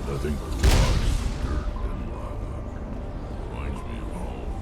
Nothing but rocks, dirt, and lava. Reminds me of home.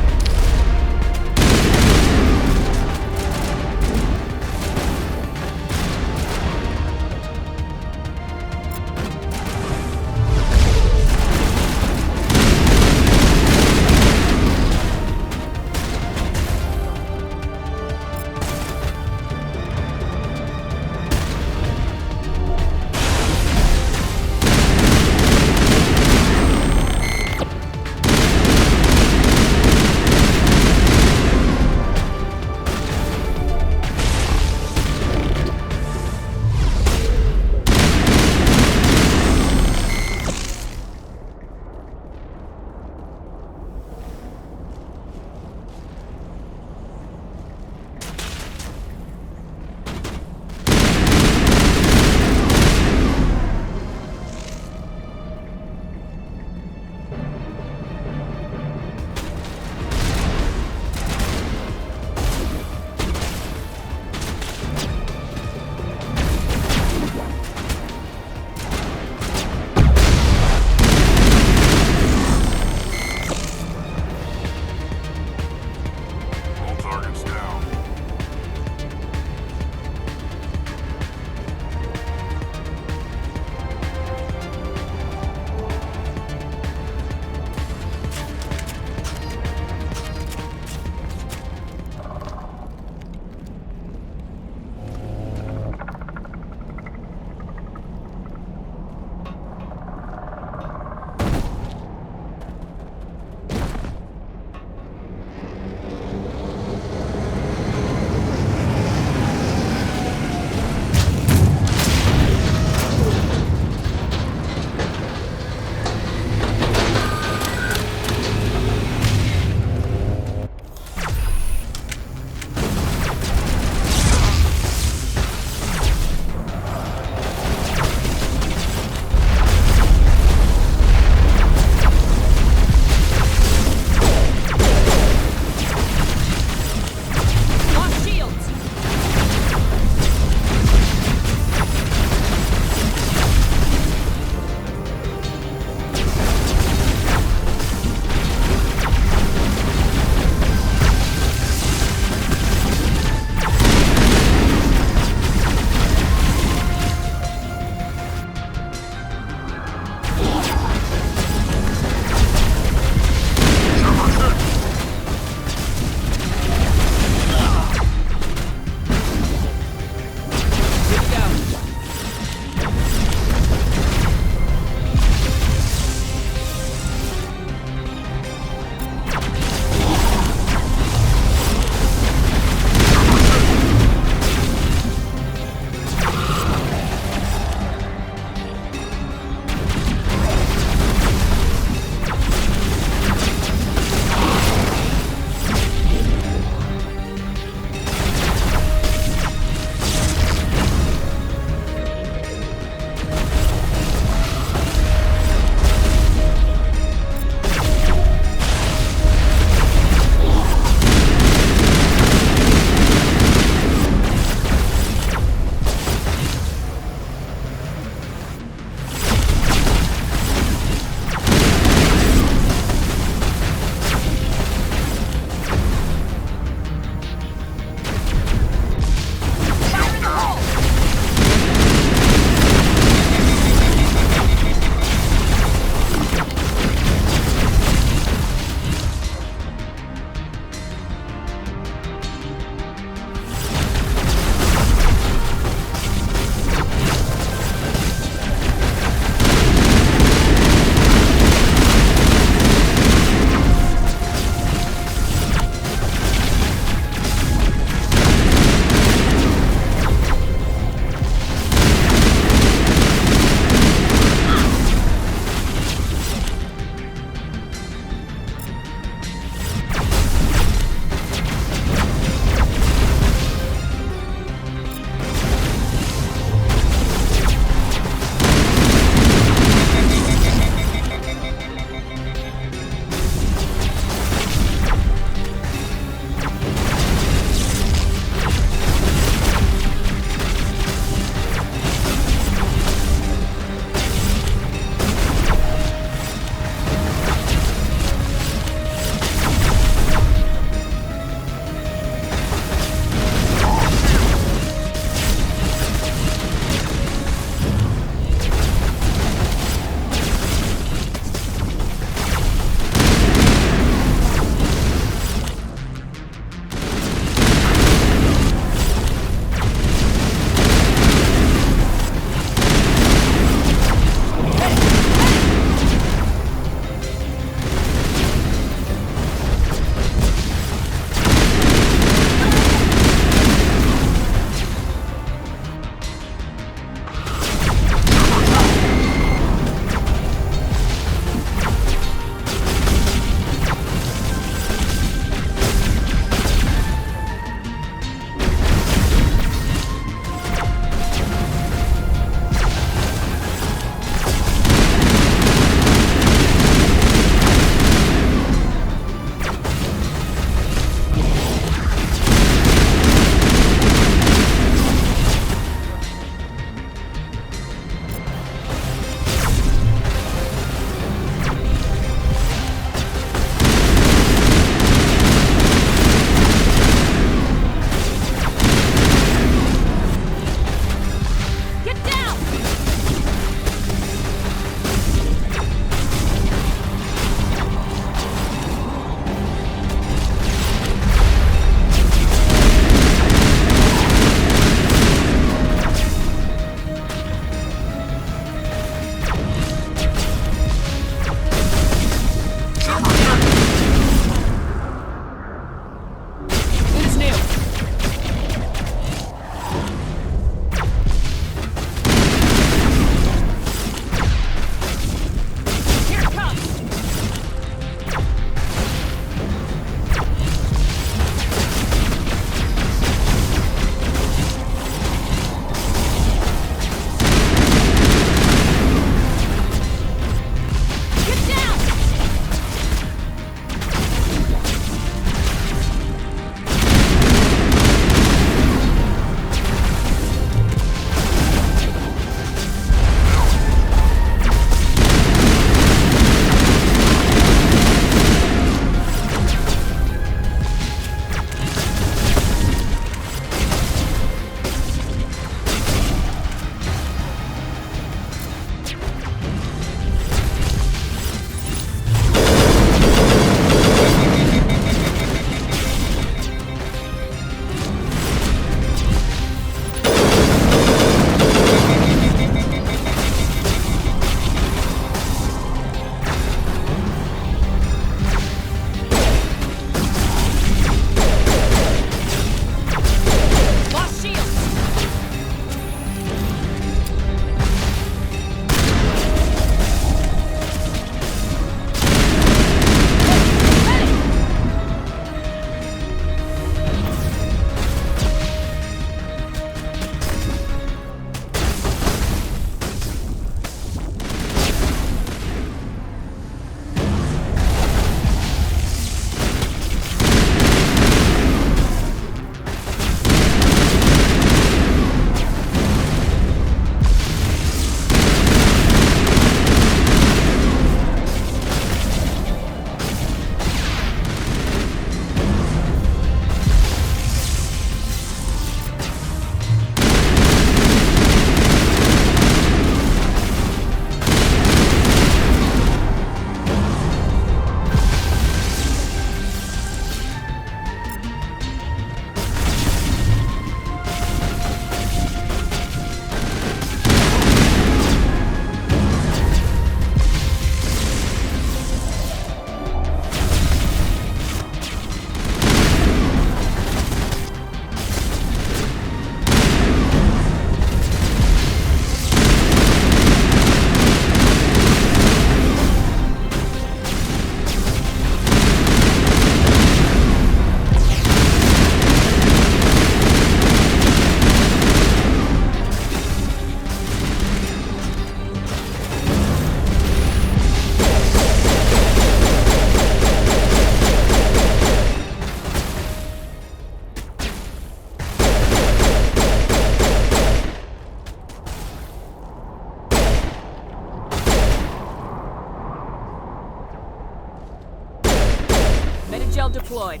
Gel deployed.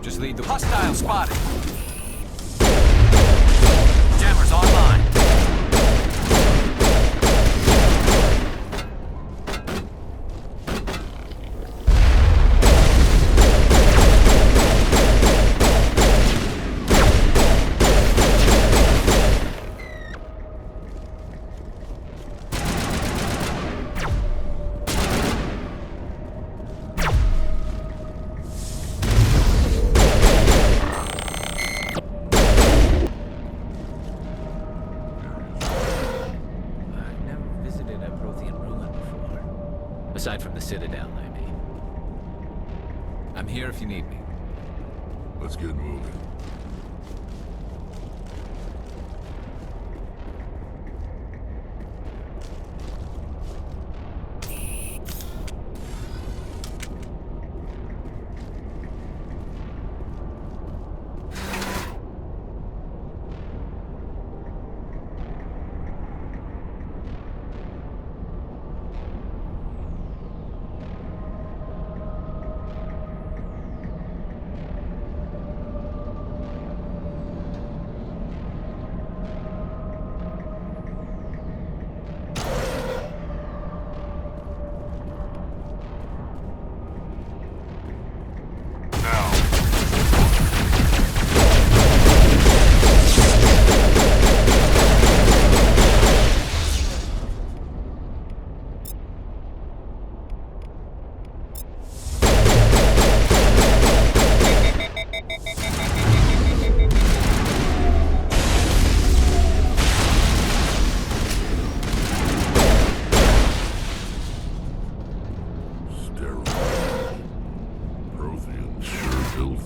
Just lead the hostile spotted. Jammers online. Aside from the Citadel, I mean. I'm here if you need me. Let's get moving.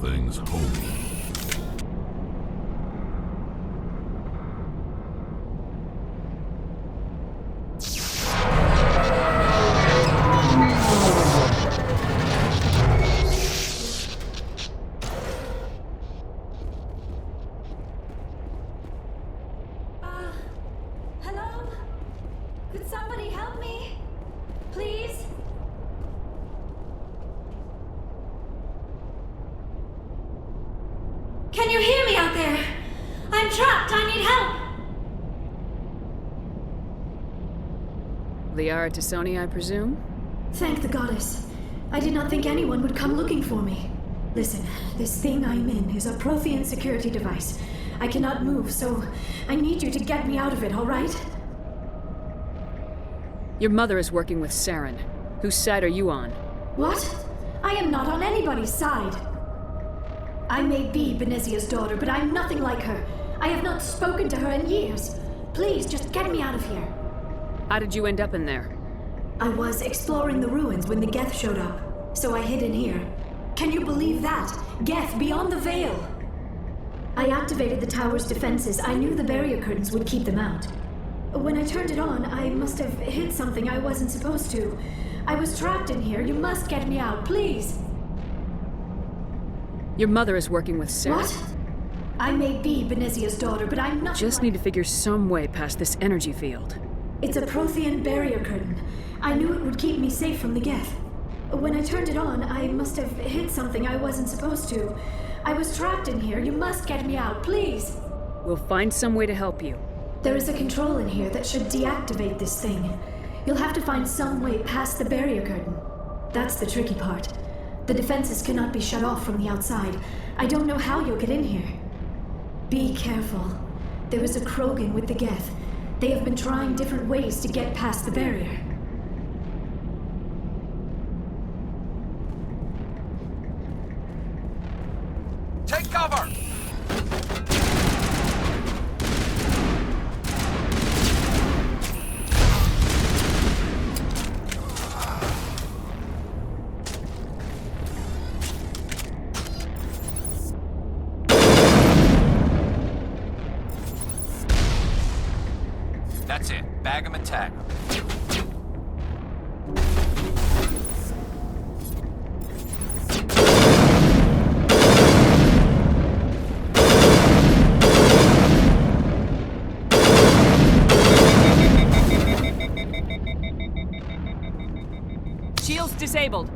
Things homey. Hello? Could somebody help me? Please? Can you hear me out there? I'm trapped. I need help. Liara Tisoni, I presume? Thank the goddess. I did not think anyone would come looking for me. Listen, this thing I'm in is a Prothean security device. I cannot move, so I need you to get me out of it, all right? Your mother is working with Saren. Whose side are you on? What? I am not on anybody's side. I may be Benezia's daughter, but I'm nothing like her. I have not spoken to her in years. Please, just get me out of here. How did you end up in there? I was exploring the ruins when the Geth showed up, so I hid in here. Can you believe that? Geth beyond the veil! I activated the tower's defenses. I knew the barrier curtains would keep them out. When I turned it on, I must have hit something I wasn't supposed to. I was trapped in here. You must get me out, please! Your mother is working with Saren. What? I may be Benezia's daughter, but I'm not. Just need to figure some way past this energy field. It's a Prothean barrier curtain. I knew it would keep me safe from the Geth. When I turned it on, I must have hit something I wasn't supposed to. I was trapped in here. You must get me out, please! We'll find some way to help you. There is a control in here that should deactivate this thing. You'll have to find some way past the barrier curtain. That's the tricky part. The defenses cannot be shut off from the outside. I don't know how you'll get in here. Be careful. There is a Krogan with the Geth. They have been trying different ways to get past the barrier. Take cover! That's it. Bag 'em and tag 'em. Shields disabled.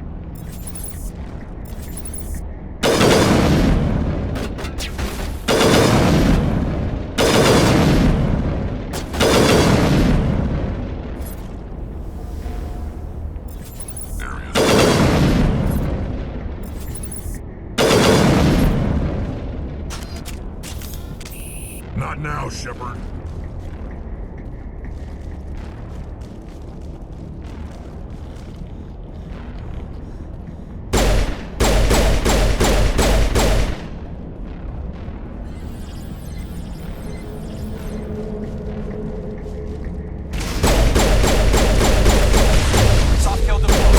Not now, Shepard. Soft kill deployed.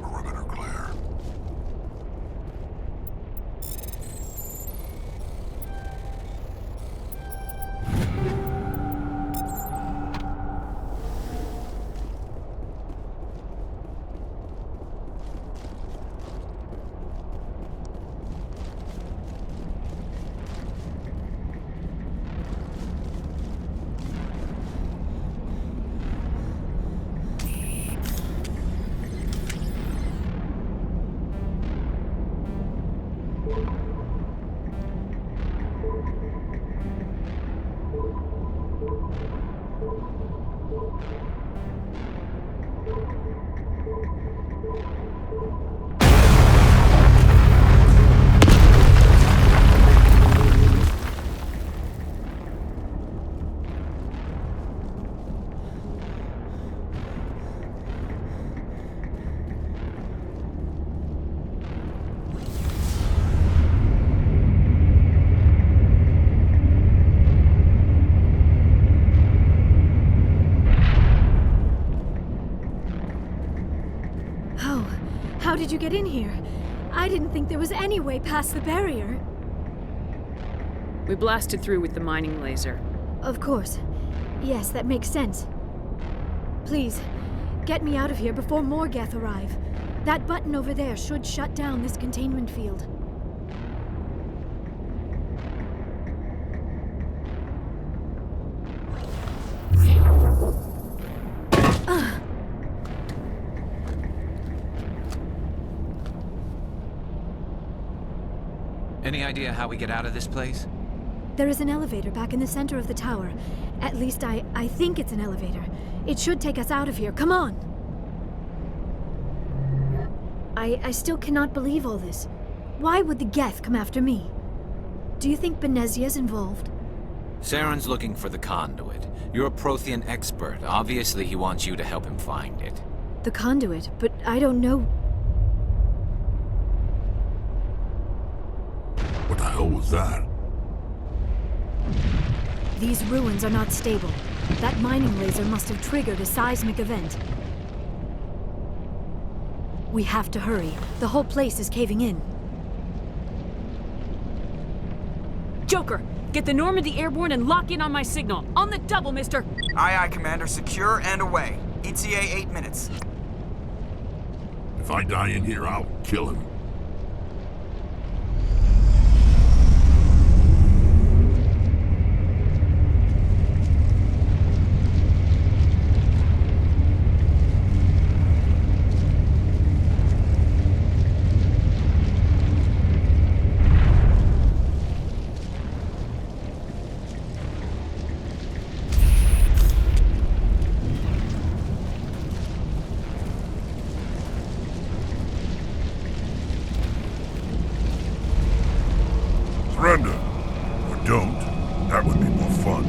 Perimeter clear. How did you get in here? I didn't think there was any way past the barrier. We blasted through with the mining laser. Of course. Yes, that makes sense. Please, get me out of here before more Geth arrive. That button over there should shut down this containment field. Any idea how we get out of this place? There is an elevator back in the center of the tower. At least I think it's an elevator. It should take us out of here. Come on! I still cannot believe all this. Why would the Geth come after me? Do you think Benezia's involved? Saren's looking for the conduit. You're a Prothean expert. Obviously, he wants you to help him find it. The conduit, but I don't know. What the hell was that? These ruins are not stable. That mining laser must have triggered a seismic event. We have to hurry. The whole place is caving in. Joker, get the Normandy airborne and lock in on my signal. On the double, mister! Aye, aye, Commander. Secure and away. ETA 8 minutes. If I die in here, I'll kill him. Surrender. Or don't. That would be more fun.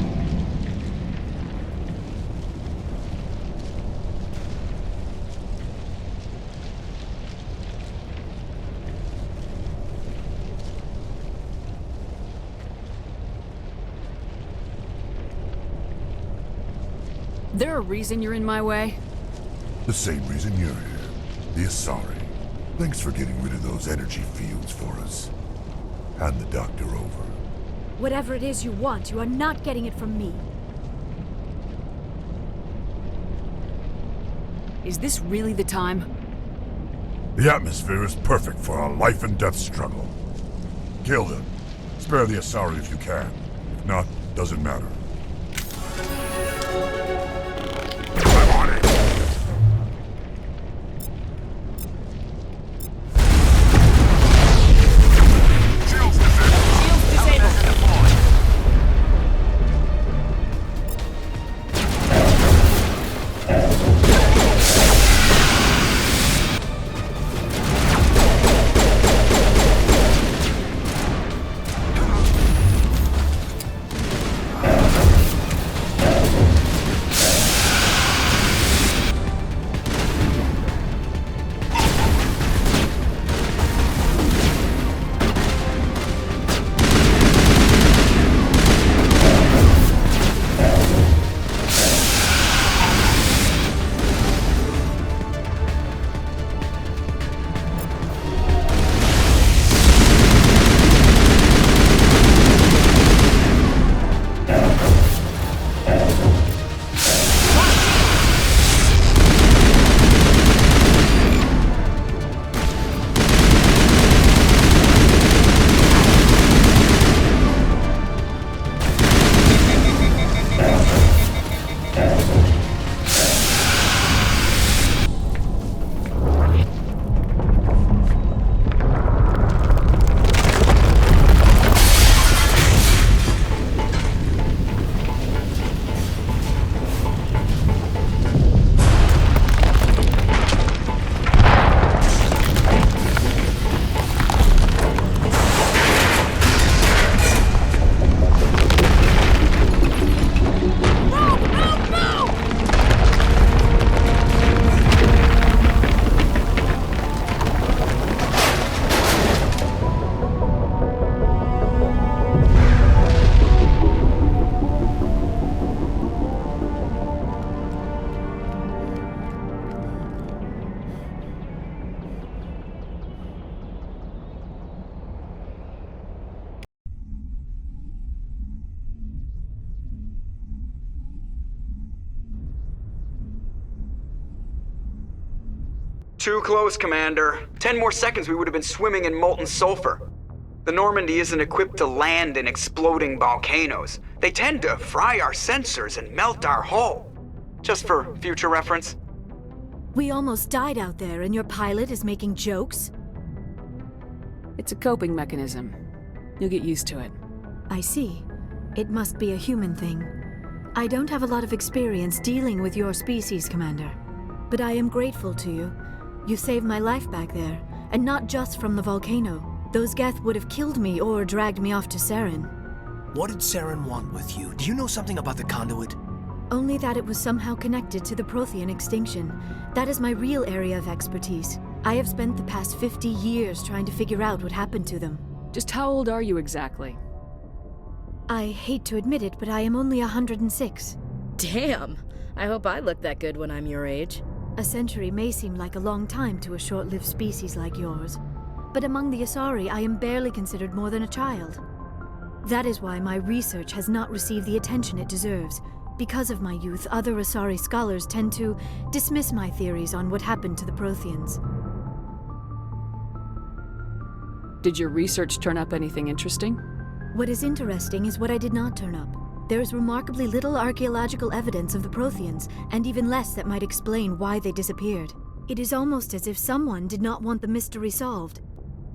There a reason you're in my way? The same reason you're here. The Asari. Thanks for getting rid of those energy fields for us. Hand the doctor over. Whatever it is you want, you are not getting it from me. Is this really the time? The atmosphere is perfect for a life and death struggle. Kill them. Spare the Asari if you can. If not, doesn't matter. I'm on it! Shields disabled! Too close, Commander. 10 more seconds we would have been swimming in molten sulfur. The Normandy isn't equipped to land in exploding volcanoes. They tend to fry our sensors and melt our hull. Just for future reference. We almost died out there and your pilot is making jokes? It's a coping mechanism. You'll get used to it. I see. It must be a human thing. I don't have a lot of experience dealing with your species, Commander. But I am grateful to you. You saved my life back there, and not just from the volcano. Those Geth would have killed me or dragged me off to Saren. What did Saren want with you? Do you know something about the conduit? Only that it was somehow connected to the Prothean extinction. That is my real area of expertise. I have spent the past 50 years trying to figure out what happened to them. Just how old are you exactly? I hate to admit it, but I am only 106. Damn! I hope I look that good when I'm your age. A century may seem like a long time to a short-lived species like yours. But among the Asari, I am barely considered more than a child. That is why my research has not received the attention it deserves. Because of my youth, other Asari scholars tend to dismiss my theories on what happened to the Protheans. Did your research turn up anything interesting? What is interesting is what I did not turn up. There is remarkably little archaeological evidence of the Protheans, and even less that might explain why they disappeared. It is almost as if someone did not want the mystery solved.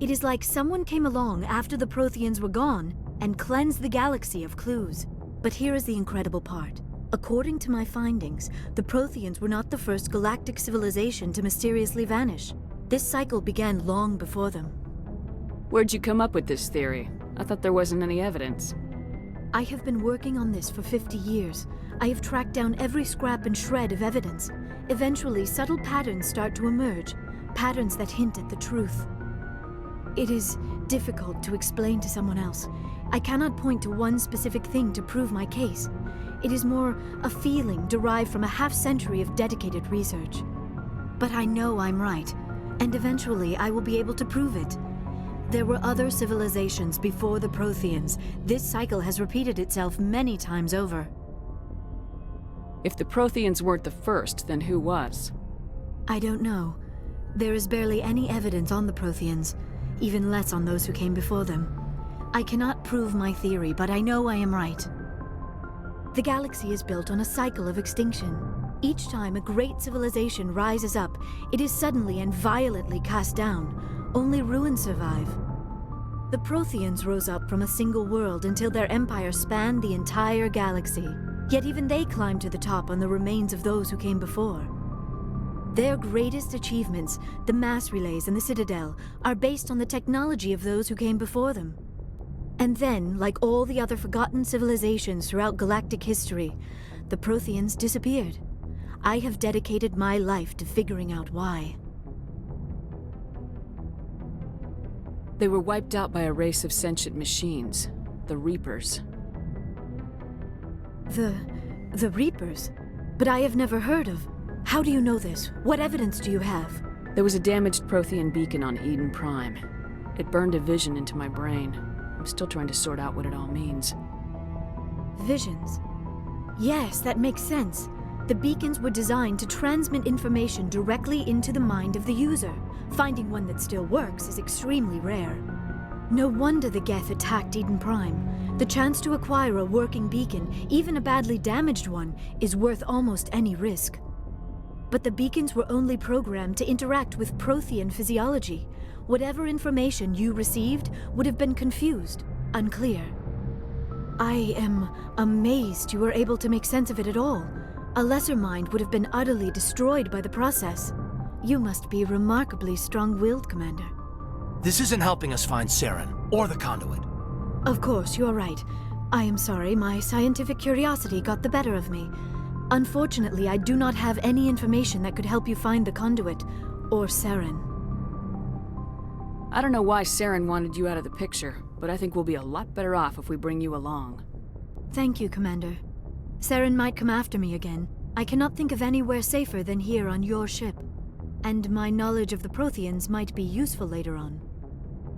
It is like someone came along after the Protheans were gone and cleansed the galaxy of clues. But here is the incredible part. According to my findings, the Protheans were not the first galactic civilization to mysteriously vanish. This cycle began long before them. Where'd you come up with this theory? I thought there wasn't any evidence. I have been working on this for 50 years. I have tracked down every scrap and shred of evidence. Eventually, subtle patterns start to emerge, patterns that hint at the truth. It is difficult to explain to someone else. I cannot point to one specific thing to prove my case. It is more a feeling derived from a half-century of dedicated research. But I know I'm right, and eventually I will be able to prove it. There were other civilizations before the Protheans. This cycle has repeated itself many times over. If the Protheans weren't the first, then who was? I don't know. There is barely any evidence on the Protheans, even less on those who came before them. I cannot prove my theory, but I know I am right. The galaxy is built on a cycle of extinction. Each time a great civilization rises up, it is suddenly and violently cast down. Only ruins survive. The Protheans rose up from a single world until their empire spanned the entire galaxy. Yet even they climbed to the top on the remains of those who came before. Their greatest achievements, the mass relays and the Citadel, are based on the technology of those who came before them. And then, like all the other forgotten civilizations throughout galactic history, the Protheans disappeared. I have dedicated my life to figuring out why. They were wiped out by a race of sentient machines, the Reapers. The Reapers? But I have never heard of. How do you know this? What evidence do you have? There was a damaged Prothean beacon on Eden Prime. It burned a vision into my brain. I'm still trying to sort out what it all means. Visions. Yes, that makes sense. The beacons were designed to transmit information directly into the mind of the user. Finding one that still works is extremely rare. No wonder the Geth attacked Eden Prime. The chance to acquire a working beacon, even a badly damaged one, is worth almost any risk. But the beacons were only programmed to interact with Prothean physiology. Whatever information you received would have been confused, unclear. I am amazed you were able to make sense of it at all. A lesser mind would have been utterly destroyed by the process. You must be remarkably strong-willed, Commander. This isn't helping us find Saren, or the conduit. Of course, you're right. I am sorry, my scientific curiosity got the better of me. Unfortunately, I do not have any information that could help you find the conduit, or Saren. I don't know why Saren wanted you out of the picture, but I think we'll be a lot better off if we bring you along. Thank you, Commander. Saren might come after me again. I cannot think of anywhere safer than here on your ship. And my knowledge of the Protheans might be useful later on.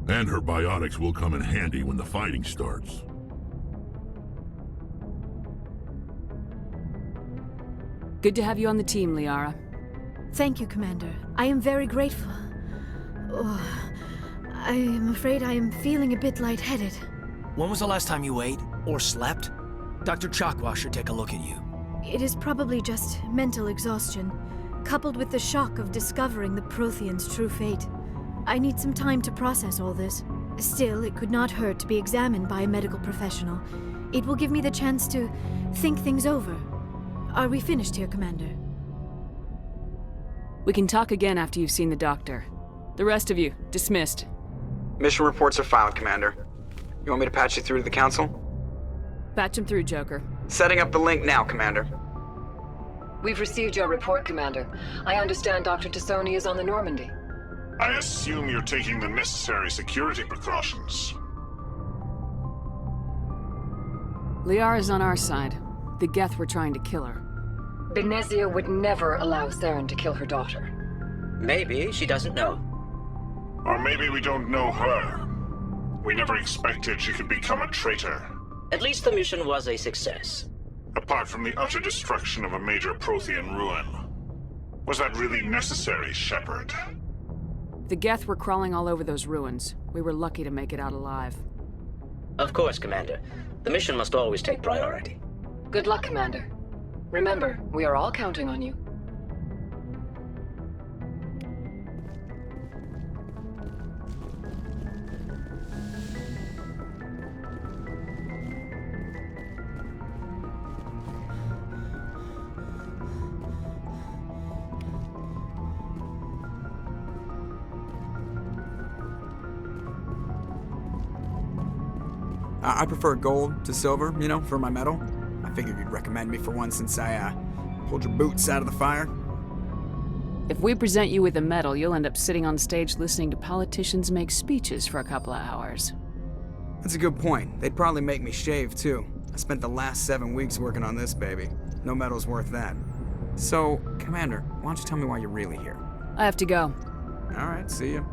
And her biotics will come in handy when the fighting starts. Good to have you on the team, Liara. Thank you, Commander. I am very grateful. Oh, I am afraid I am feeling a bit lightheaded. When was the last time you ate, or slept? Dr. Chakwa should take a look at you. It is probably just mental exhaustion, coupled with the shock of discovering the Protheans' true fate. I need some time to process all this. Still, it could not hurt to be examined by a medical professional. It will give me the chance to think things over. Are we finished here, Commander? We can talk again after you've seen the doctor. The rest of you, dismissed. Mission reports are filed, Commander. You want me to patch you through to the Council? Patch him through, Joker. Setting up the link now, Commander. We've received your report, Commander. I understand Dr. Tassoni is on the Normandy. I assume you're taking the necessary security precautions. Liara's on our side. The Geth were trying to kill her. Benezia would never allow Saren to kill her daughter. Maybe she doesn't know. Or maybe we don't know her. We never expected she could become a traitor. At least the mission was a success. Apart from the utter destruction of a major Prothean ruin. Was that really necessary, Shepard? The Geth were crawling all over those ruins. We were lucky to make it out alive. Of course, Commander. The mission must always take priority. Good luck, Commander. Remember, we are all counting on you. I prefer gold to silver, you know, for my medal. I figured you'd recommend me for one since I, pulled your boots out of the fire. If we present you with a medal, you'll end up sitting on stage listening to politicians make speeches for a couple of hours. That's a good point. They'd probably make me shave, too. I spent the last 7 weeks working on this baby. No medal's worth that. So, Commander, why don't you tell me why you're really here? I have to go. All right, see ya.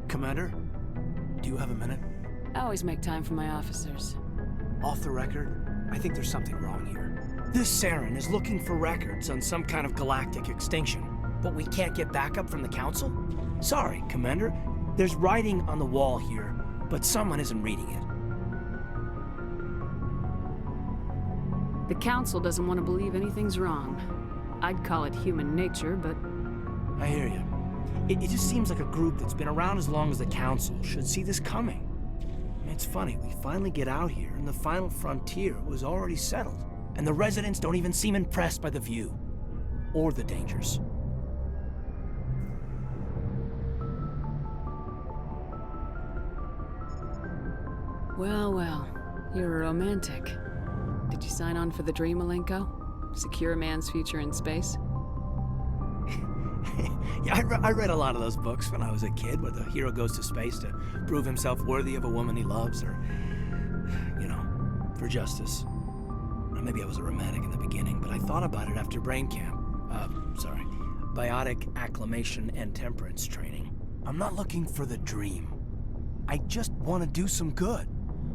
Commander, do you have a minute? I always make time for my officers. Off the record, I think there's something wrong here. This Saren is looking for records on some kind of galactic extinction, but we can't get backup from the Council? Sorry, Commander. There's writing on the wall here, but someone isn't reading it. The Council doesn't want to believe anything's wrong. I'd call it human nature, but... I hear you. It just seems like a group that's been around as long as the Council should see this coming. It's funny, we finally get out here, and the final frontier was already settled. And the residents don't even seem impressed by the view. Or the dangers. Well, well. You're a romantic. Did you sign on for the dream, Malenko? Secure a man's future in space? Yeah, I read a lot of those books when I was a kid, where the hero goes to space to prove himself worthy of a woman he loves, or, you know, for justice. Or maybe I was a romantic in the beginning, but I thought about it after brain camp. Biotic acclimation and temperance training. I'm not looking for the dream. I just want to do some good.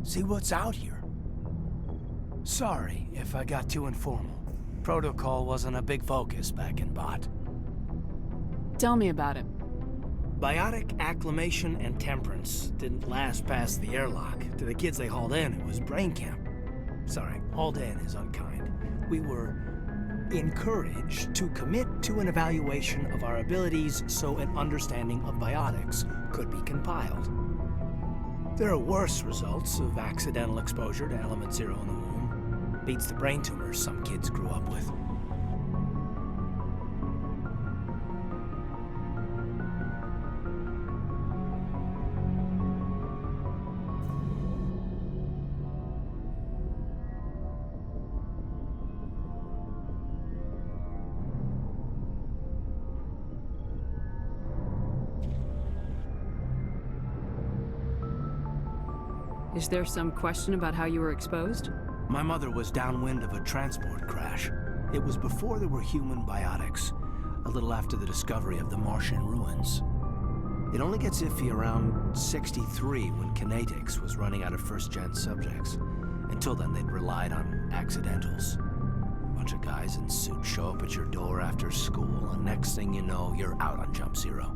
See what's out here. Sorry if I got too informal. Protocol wasn't a big focus back in Bot. Tell me about it. Biotic acclimation and temperance didn't last past the airlock. To the kids they hauled in, it was brain camp. Sorry, hauled in is unkind. We were encouraged to commit to an evaluation of our abilities so an understanding of biotics could be compiled. There are worse results of accidental exposure to element 0 in the womb. Beats the brain tumors some kids grew up with. Is there some question about how you were exposed? My mother was downwind of a transport crash. It was before there were human biotics, a little after the discovery of the Martian ruins. It only gets iffy around 63 when Kinetics was running out of first-gen subjects. Until then, they'd relied on accidentals. A bunch of guys in suits show up at your door after school, and next thing you know, you're out on Jump Zero.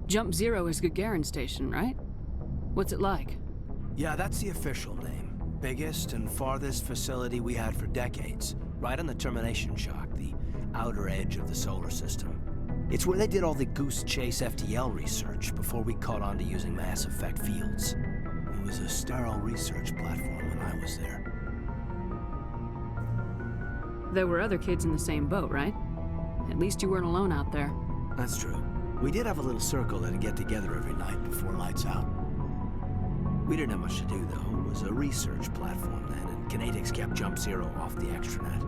Jump Zero is Gagarin Station, right? What's it like? Yeah, that's the official name. Biggest and farthest facility we had for decades. Right on the termination shock, the outer edge of the solar system. It's where they did all the Goose Chase FTL research before we caught on to using mass effect fields. It was a sterile research platform when I was there. There were other kids in the same boat, right? At least you weren't alone out there. That's true. We did have a little circle that'd get together every night before lights out. We didn't have much to do, though. It was a research platform then, and Kinetics kept Jump Zero off the extranet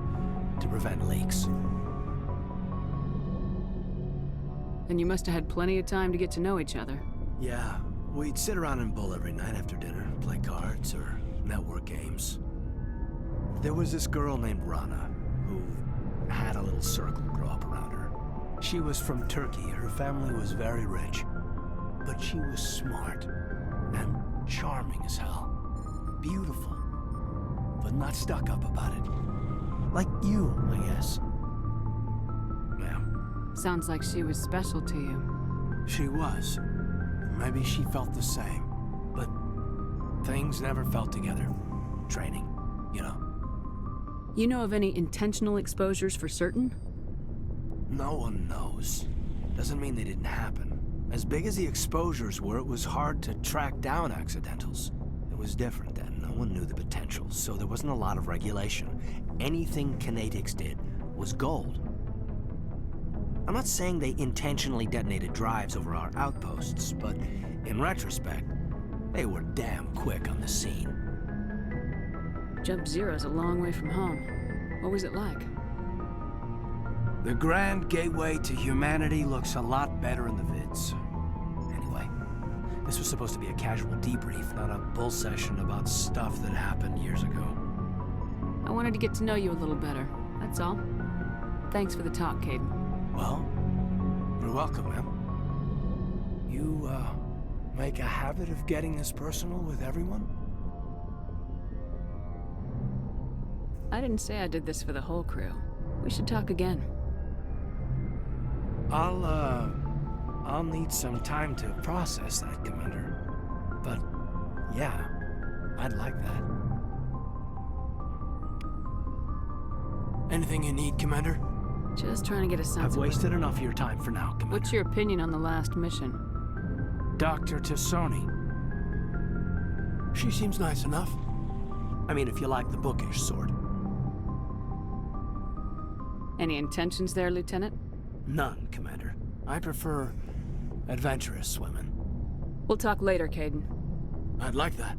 to prevent leaks. And you must have had plenty of time to get to know each other. Yeah, we'd sit around and bull every night after dinner, play cards or network games. There was this girl named Rana, who had a little circle grow up around her. She was from Turkey. Her family was very rich. But she was smart and charming as hell. Beautiful, but not stuck up about it. Like you, I guess. Yeah. Sounds like she was special to you. She was. Maybe she felt the same. But things never felt together. Training, you know. You know of any intentional exposures for certain? No one knows. Doesn't mean they didn't happen. As big as the exposures were, it was hard to track down accidentals. It was different then. No one knew the potential, so there wasn't a lot of regulation. Anything Kinetics did was gold. I'm not saying they intentionally detonated drives over our outposts, but in retrospect, they were damn quick on the scene. Jump Zero's a long way from home. What was it like? The grand gateway to humanity looks a lot better in the vids. Anyway, this was supposed to be a casual debrief, not a bull session about stuff that happened years ago. I wanted to get to know you a little better, that's all. Thanks for the talk, Caden. Well, you're welcome, ma'am. You, make a habit of getting this personal with everyone? I didn't say I did this for the whole crew. We should talk again. I'll need some time to process that, Commander. But, yeah, I'd like that. Anything you need, Commander? Just trying to get a sense I've wasted enough of your time for now, Commander. What's your opinion on the last mission? Dr. Tassoni. She seems nice enough. I mean, if you like the bookish sort. Any intentions there, Lieutenant? None, Commander. I prefer adventurous women. We'll talk later, Caden. I'd like that.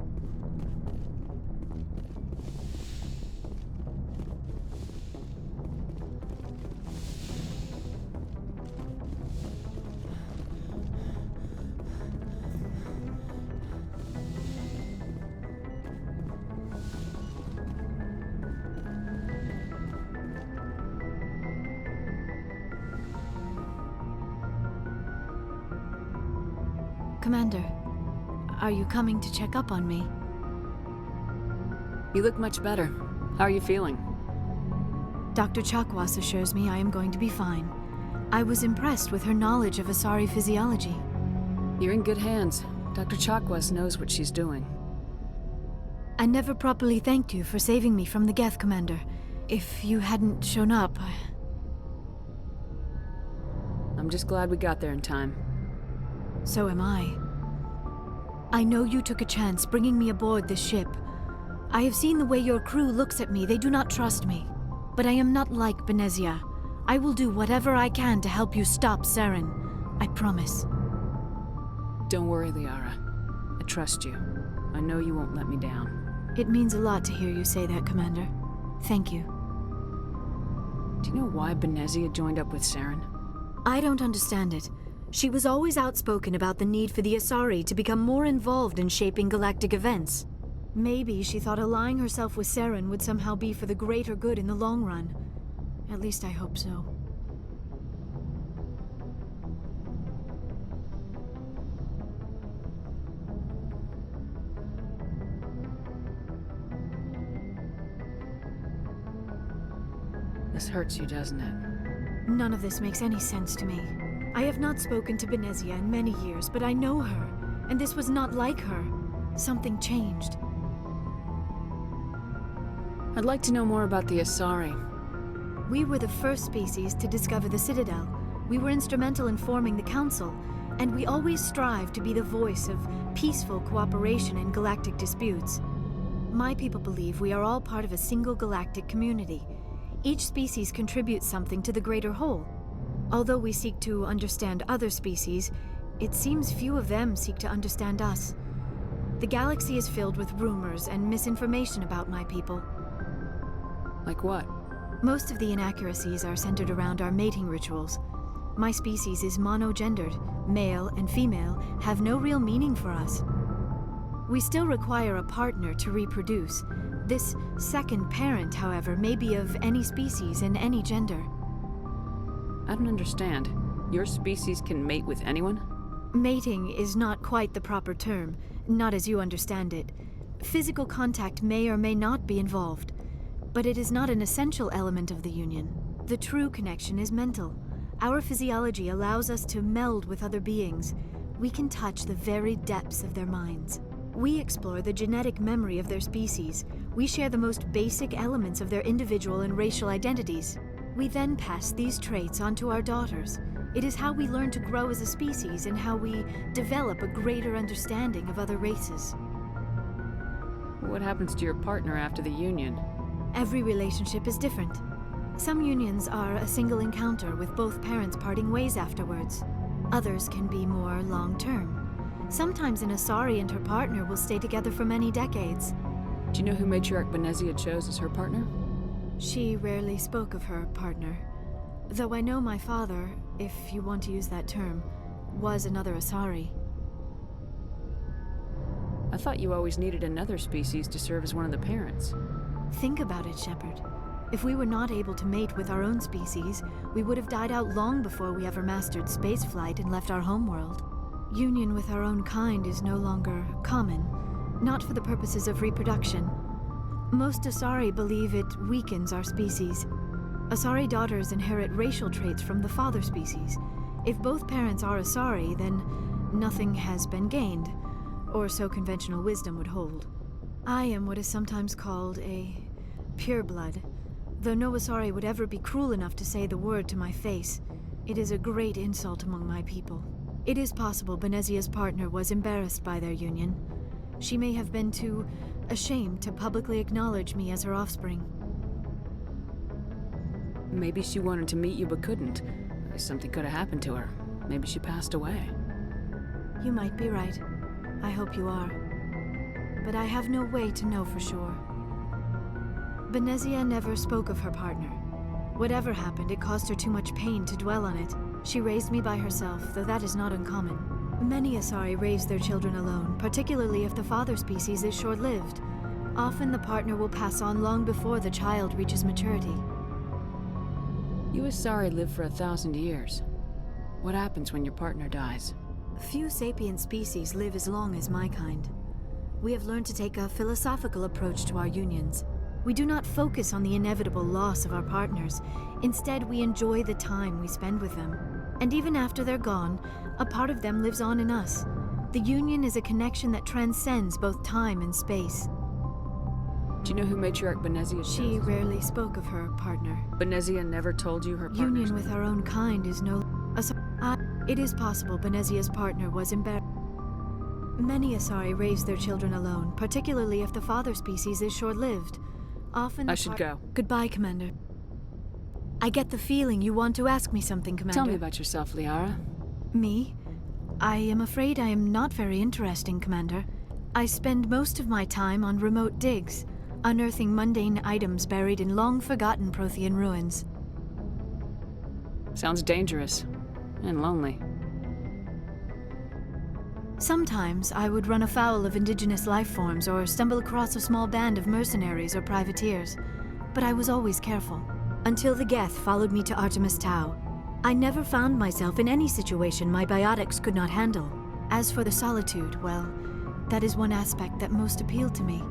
Commander, are you coming to check up on me? You look much better. How are you feeling? Dr. Chakwas assures me I am going to be fine. I was impressed with her knowledge of Asari physiology. You're in good hands. Dr. Chakwas knows what she's doing. I never properly thanked you for saving me from the Geth, Commander. If you hadn't shown up, I'm just glad we got there in time. So am I. I know you took a chance bringing me aboard this ship. I have seen the way your crew looks at me. They do not trust me. But I am not like Benezia. I will do whatever I can to help you stop Saren. I promise. Don't worry, Liara. I trust you. I know you won't let me down. It means a lot to hear you say that, Commander. Thank you. Do you know why Benezia joined up with Saren? I don't understand it. She was always outspoken about the need for the Asari to become more involved in shaping galactic events. Maybe she thought allying herself with Saren would somehow be for the greater good in the long run. At least I hope so. This hurts you, doesn't it? None of this makes any sense to me. I have not spoken to Benezia in many years, but I know her, and this was not like her. Something changed. I'd like to know more about the Asari. We were the first species to discover the Citadel. We were instrumental in forming the Council, and we always strive to be the voice of peaceful cooperation in galactic disputes. My people believe we are all part of a single galactic community. Each species contributes something to the greater whole. Although we seek to understand other species, it seems few of them seek to understand us. The galaxy is filled with rumors and misinformation about my people. Like what? Most of the inaccuracies are centered around our mating rituals. My species is monogendered. Male and female have no real meaning for us. We still require a partner to reproduce. This second parent, however, may be of any species and any gender. I don't understand. Your species can mate with anyone? Mating is not quite the proper term, not as you understand it. Physical contact may or may not be involved, but it is not an essential element of the union. The true connection is mental. Our physiology allows us to meld with other beings. We can touch the very depths of their minds. We explore the genetic memory of their species. We share the most basic elements of their individual and racial identities. We then pass these traits on to our daughters. It is how we learn to grow as a species and how we develop a greater understanding of other races. What happens to your partner after the union? Every relationship is different. Some unions are a single encounter with both parents parting ways afterwards. Others can be more long-term. Sometimes an Asari and her partner will stay together for many decades. Do you know who Matriarch Benezia chose as her partner? She rarely spoke of her partner. Though I know my father, if you want to use that term, was another Asari. I thought you always needed another species to serve as one of the parents. Think about it, Shepard. If we were not able to mate with our own species, we would have died out long before we ever mastered spaceflight and left our homeworld. Union with our own kind is no longer common, not for the purposes of reproduction. Most Asari believe it weakens our species. Asari daughters inherit racial traits from the father species. If both parents are Asari, then nothing has been gained, or so conventional wisdom would hold. I am what is sometimes called a pureblood, though no Asari would ever be cruel enough to say the word to my face. It is a great insult among my people. It is possible Benezia's partner was embarrassed by their union. She may have been too ashamed to publicly acknowledge me as her offspring. Maybe she wanted to meet you but couldn't. Something could have happened to her. Maybe she passed away. You might be right. I hope you are. But I have no way to know for sure. Benezia never spoke of her partner. Whatever happened, it caused her too much pain to dwell on it. She raised me by herself, though that is not uncommon. Many Asari raise their children alone, particularly if the father species is short-lived. Often the partner will pass on long before the child reaches maturity. You Asari live for 1,000 years. What happens when your partner dies? Few sapient species live as long as my kind. We have learned to take a philosophical approach to our unions. We do not focus on the inevitable loss of our partners. Instead, we enjoy the time we spend with them. And even after they're gone, a part of them lives on in us. The union is a connection that transcends both time and space. Do you know who Matriarch Benezia chose? She rarely spoke of her partner. Benezia never told you her partner? Union with our own kind is no... It is possible Benezia's partner was embarrassed. Many Asari raise their children alone, particularly if the father species is short-lived. Often I should go. Goodbye, Commander. I get the feeling you want to ask me something, Commander. Tell me about yourself, Liara. Me? I am afraid I am not very interesting, Commander. I spend most of my time on remote digs, unearthing mundane items buried in long-forgotten Prothean ruins. Sounds dangerous. And lonely. Sometimes I would run afoul of indigenous life forms or stumble across a small band of mercenaries or privateers, but I was always careful. Until the Geth followed me to Artemis Tau, I never found myself in any situation my biotics could not handle. As for the solitude, well, that is one aspect that most appealed to me.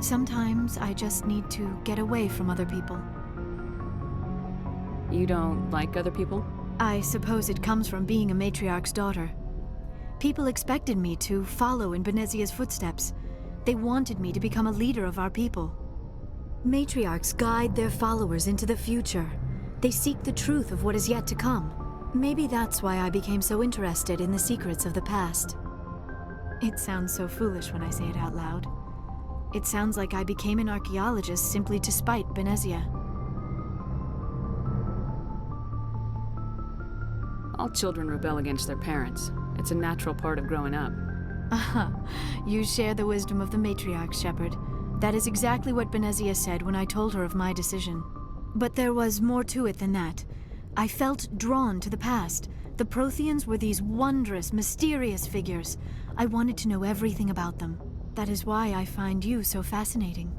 Sometimes I just need to get away from other people. You don't like other people? I suppose it comes from being a matriarch's daughter. People expected me to follow in Benezia's footsteps. They wanted me to become a leader of our people. Matriarchs guide their followers into the future. They seek the truth of what is yet to come. Maybe that's why I became so interested in the secrets of the past. It sounds so foolish when I say it out loud. It sounds like I became an archaeologist simply to spite Benezia. All children rebel against their parents. It's a natural part of growing up. You share the wisdom of the matriarch, Shepard. That is exactly what Benezia said when I told her of my decision. But there was more to it than that. I felt drawn to the past. The Protheans were these wondrous, mysterious figures. I wanted to know everything about them. That is why I find you so fascinating.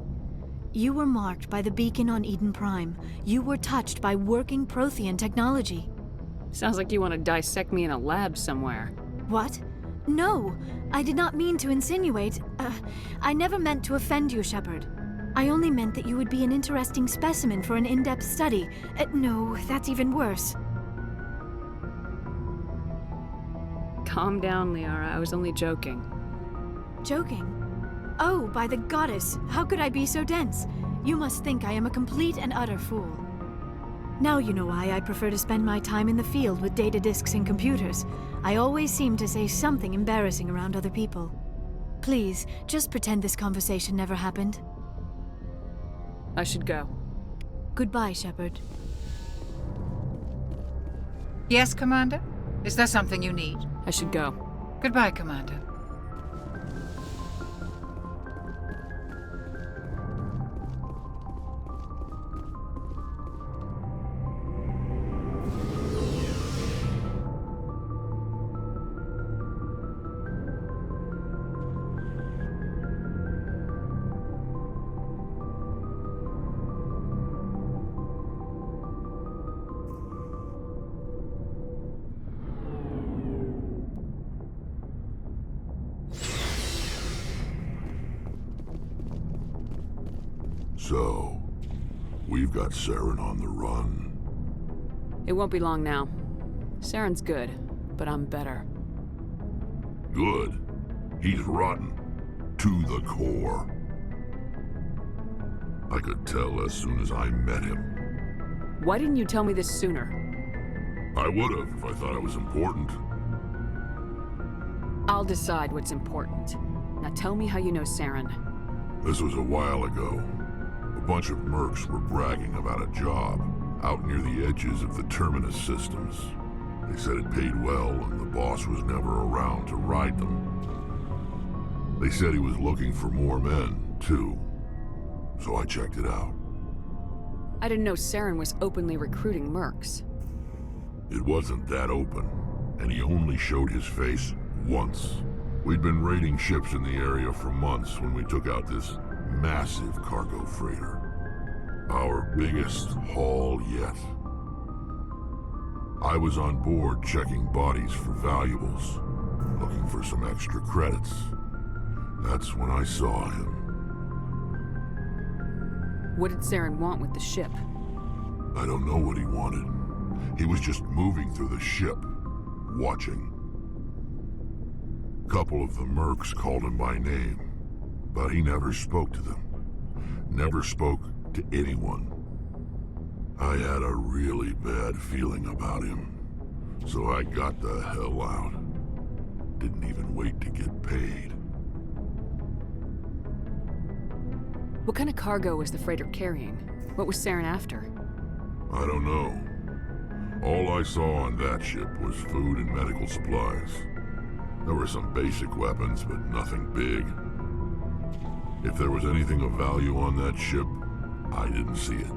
You were marked by the beacon on Eden Prime. You were touched by working Prothean technology. Sounds like you want to dissect me in a lab somewhere. What? No, I did not mean to insinuate. I never meant to offend you, Shepard. I only meant that you would be an interesting specimen for an in-depth study. No, that's even worse. Calm down, Liara. I was only joking. Joking? Oh, by the goddess, how could I be so dense? You must think I am a complete and utter fool. Now you know why I prefer to spend my time in the field with data disks and computers. I always seem to say something embarrassing around other people. Please, just pretend this conversation never happened. I should go. Goodbye, Shepard. Yes, Commander? Is there something you need? I should go. Goodbye, Commander. So, we've got Saren on the run. It won't be long now. Saren's good, but I'm better. Good. He's rotten. To the core. I could tell as soon as I met him. Why didn't you tell me this sooner? I would've if I thought it was important. I'll decide what's important. Now tell me how you know Saren. This was a while ago. A bunch of mercs were bragging about a job out near the edges of the Terminus systems. They said it paid well and the boss was never around to ride them. They said he was looking for more men, too. So I checked it out. I didn't know Saren was openly recruiting mercs. It wasn't that open, and he only showed his face once. We'd been raiding ships in the area for months when we took out this massive cargo freighter. Our biggest haul yet. I was on board checking bodies for valuables, looking for some extra credits. That's when I saw him. What did Saren want with the ship? I don't know what he wanted. He was just moving through the ship, watching. A couple of the mercs called him by name, but he never spoke to them. Never spoke to anyone. I had a really bad feeling about him, so I got the hell out. Didn't even wait to get paid. What kind of cargo was the freighter carrying? What was Saren after? I don't know. All I saw on that ship was food and medical supplies. There were some basic weapons, but nothing big. If there was anything of value on that ship, I didn't see it.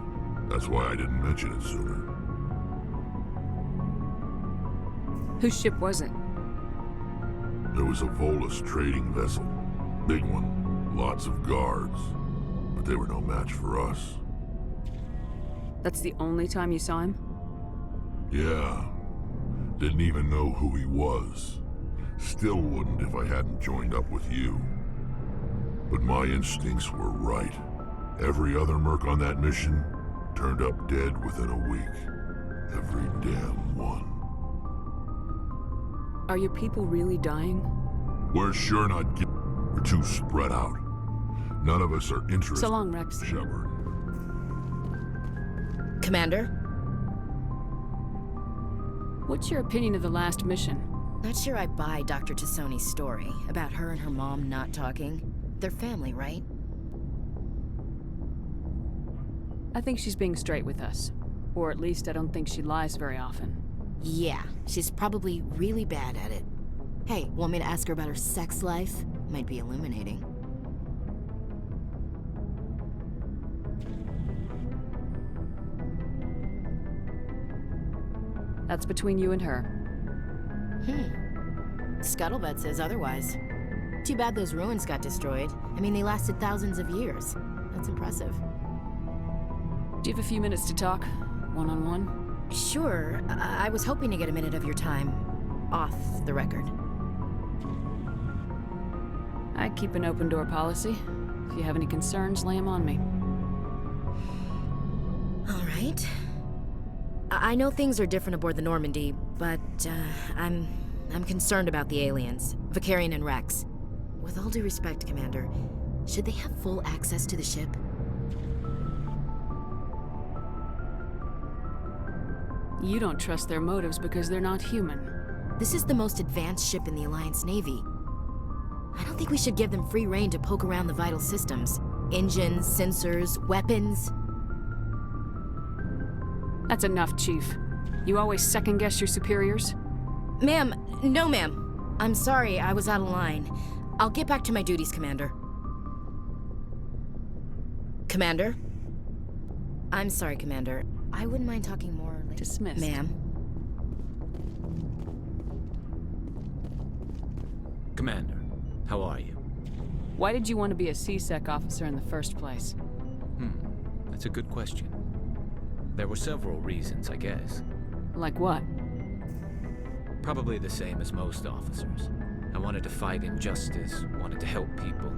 That's why I didn't mention it sooner. Whose ship was it? There was a Volus trading vessel. Big one. Lots of guards. But they were no match for us. That's the only time you saw him? Yeah. Didn't even know who he was. Still wouldn't if I hadn't joined up with you. But my instincts were right. Every other merc on that mission turned up dead within a week. Every damn one. Are your people really dying? We're sure not we're too spread out. None of us are interested. So long, Rex. Shepard. Commander? What's your opinion of the last mission? Not sure I buy Dr. Tassoni's story about her and her mom not talking. They're family, right? I think she's being straight with us. Or at least I don't think she lies very often. Yeah, she's probably really bad at it. Hey, want me to ask her about her sex life? Might be illuminating. That's between you and her. Scuttlebutt says otherwise. Too bad those ruins got destroyed. I mean, they lasted thousands of years. That's impressive. Do you have a few minutes to talk? One-on-one? Sure. I was hoping to get a minute of your time. Off the record. I keep an open door policy. If you have any concerns, lay them on me. All right. I know things are different aboard the Normandy, but I'm concerned about the aliens, Vicarian and Rex. With all due respect, Commander, should they have full access to the ship? You don't trust their motives because they're not human. This is the most advanced ship in the Alliance Navy. I don't think we should give them free rein to poke around the vital systems. Engines, sensors, weapons. That's enough, Chief. You always second-guess your superiors? Ma'am, no ma'am. I'm sorry, I was out of line. I'll get back to my duties, Commander. Commander? I'm sorry, Commander. I wouldn't mind talking more later. Dismissed. Ma'am? Commander, how are you? Why did you want to be a C-Sec officer in the first place? That's a good question. There were several reasons, I guess. Like what? Probably the same as most officers. I wanted to fight injustice, wanted to help people.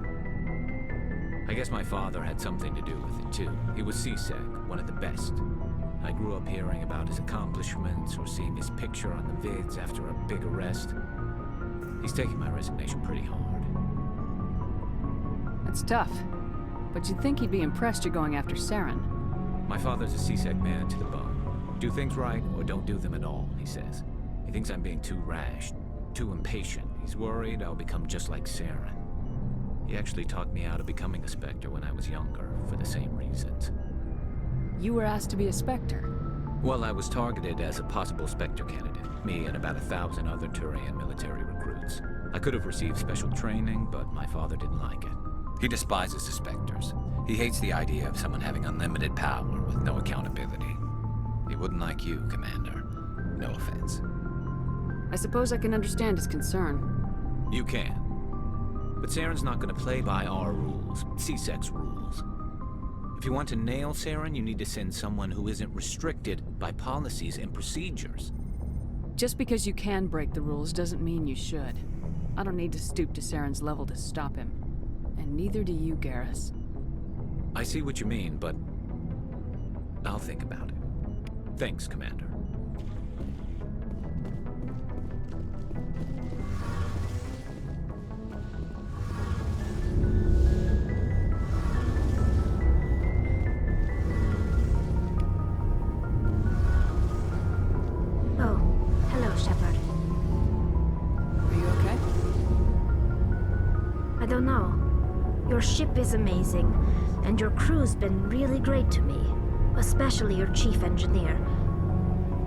I guess my father had something to do with it too. He was C-Sec, one of the best. I grew up hearing about his accomplishments or seeing his picture on the vids after a big arrest. He's taking my resignation pretty hard. That's tough. But you'd think he'd be impressed you're going after Saren. My father's a C-Sec man to the bone. Do things right or don't do them at all, he says. He thinks I'm being too rash, too impatient. He's worried I'll become just like Saren. He actually talked me out of becoming a Spectre when I was younger, for the same reasons. You were asked to be a Spectre? Well, I was targeted as a possible Spectre candidate. Me and about 1,000 other Turian military recruits. I could have received special training, but my father didn't like it. He despises the Spectres. He hates the idea of someone having unlimited power with no accountability. He wouldn't like you, Commander. No offense. I suppose I can understand his concern. You can. But Saren's not going to play by our rules, C-Sec's rules. If you want to nail Saren, you need to send someone who isn't restricted by policies and procedures. Just because you can break the rules doesn't mean you should. I don't need to stoop to Saren's level to stop him. And neither do you, Garrus. I see what you mean, but I'll think about it. Thanks, Commander. Oh, hello, Shepard. Are you okay? I don't know. Your ship is amazing, and your crew's been really great to me, especially your chief engineer.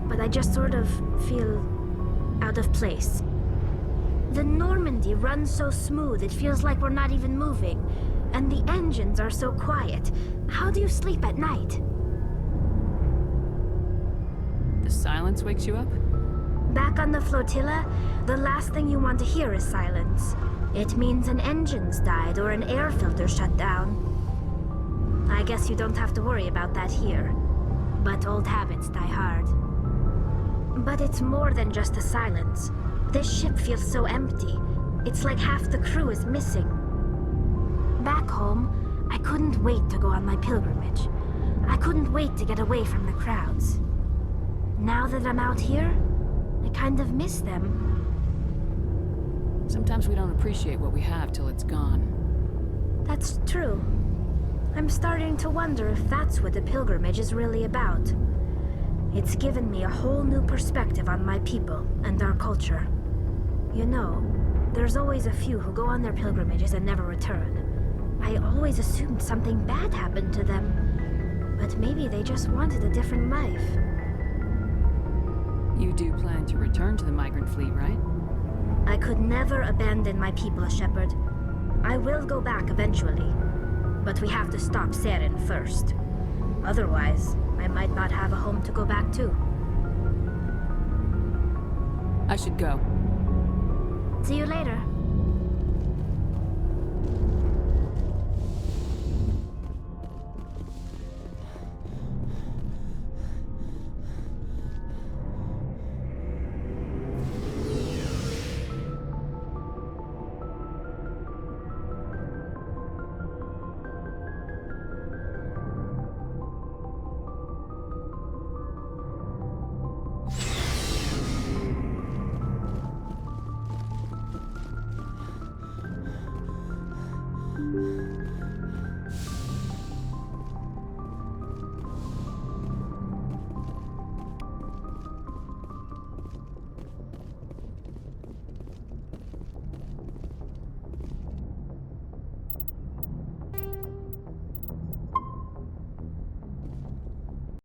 But I just sort of feel out of place. The Normandy runs so smooth, it feels like we're not even moving. And the engines are so quiet. How do you sleep at night? The silence wakes you up? Back on the flotilla, the last thing you want to hear is silence. It means an engine's died or an air filter shut down. I guess you don't have to worry about that here. But old habits die hard. But it's more than just the silence. This ship feels so empty. It's like half the crew is missing. Back home, I couldn't wait to go on my pilgrimage. I couldn't wait to get away from the crowds. Now that I'm out here, I kind of miss them. Sometimes we don't appreciate what we have till it's gone. That's true. I'm starting to wonder if that's what the pilgrimage is really about. It's given me a whole new perspective on my people and our culture. You know, there's always a few who go on their pilgrimages and never return. I always assumed something bad happened to them, but maybe they just wanted a different life. You do plan to return to the migrant fleet, right? I could never abandon my people, Shepard. I will go back eventually, but we have to stop Saren first. Otherwise, I might not have a home to go back to. I should go. See you later.